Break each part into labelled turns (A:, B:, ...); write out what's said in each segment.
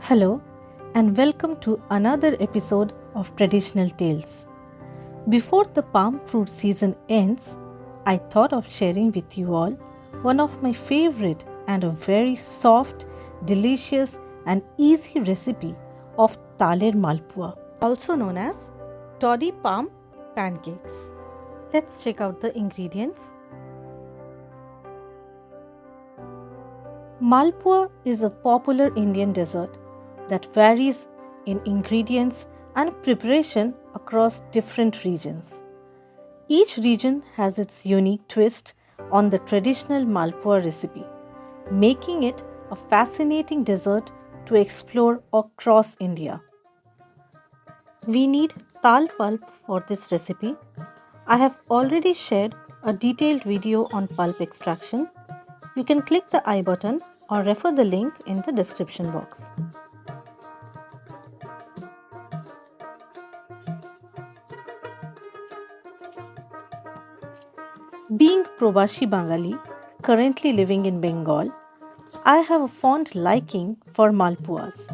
A: Hello and welcome to another episode of Traditional Tales. Before the palm fruit season ends, I thought of sharing with you all one of my favorite and a very soft, delicious and easy recipe of Taal'er Malpua, also known as Toddy palm pancakes. Let's check out the ingredients. Malpua is a popular Indian dessert that varies in ingredients and preparation across different regions. Each region has its unique twist on the traditional Malpua recipe, making it a fascinating dessert to explore across India. We need tal pulp for this recipe. I have already shared a detailed video on pulp extraction. You can click the I button or refer the link in the description box. Being Probashi Bengali, currently living in Bengal, I have a fond liking for Malpuas.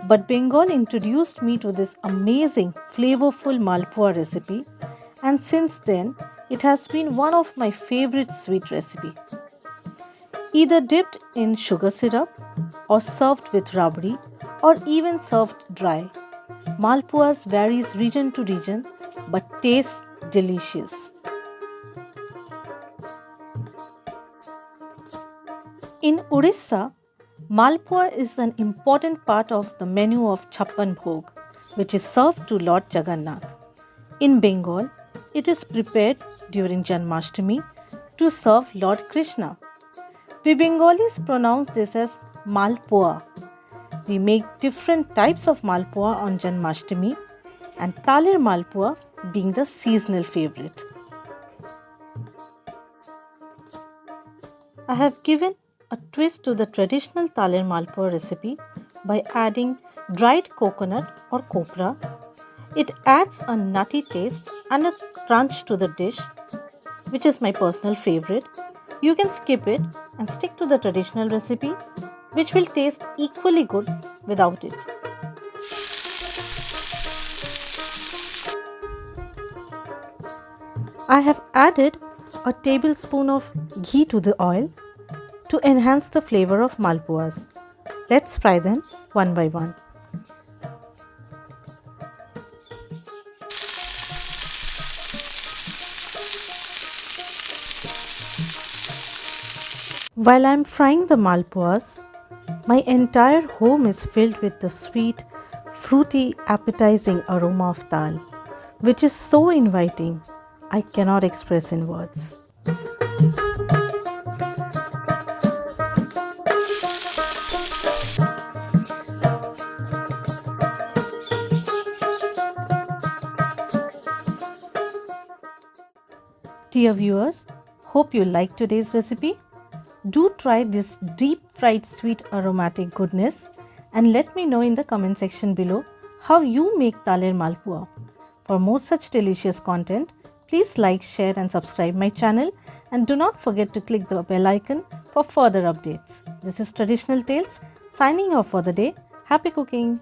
A: But Bengal introduced me to this amazing, flavorful Malpua recipe, and since then, it has been one of my favorite sweet recipes. Either dipped in sugar syrup, or served with rabdi, or even served dry, Malpuas varies region to region, but tastes delicious. In Orissa, Malpua is an important part of the menu of Chappan Bhog, which is served to Lord Jagannath. In Bengal, it is prepared during Janmashtami to serve Lord Krishna. We Bengalis pronounce this as Malpua. We make different types of Malpua on Janmashtami, and Taal'er Malpua being the seasonal favorite. I have given a twist to the traditional Taal'er Malpua recipe by adding dried coconut or Copra. It adds a nutty taste and a crunch to the dish, which is my personal favorite. You can skip it and stick to the traditional recipe, which will taste equally good without it. I have added a tablespoon of ghee to the oil to enhance the flavor of Malpuas. Let's fry them one by one. While I am frying the Malpuas, my entire home is filled with the sweet, fruity, appetizing aroma of dal, which is so inviting, I cannot express in words. Dear viewers, hope you liked today's recipe. Do try this deep fried sweet aromatic goodness and let me know in the comment section below how you make Taal'er Malpua. For more such delicious content, please like, share and subscribe my channel, and do not forget to click the bell icon for further updates. This is Traditional Tales signing off for the day. Happy cooking!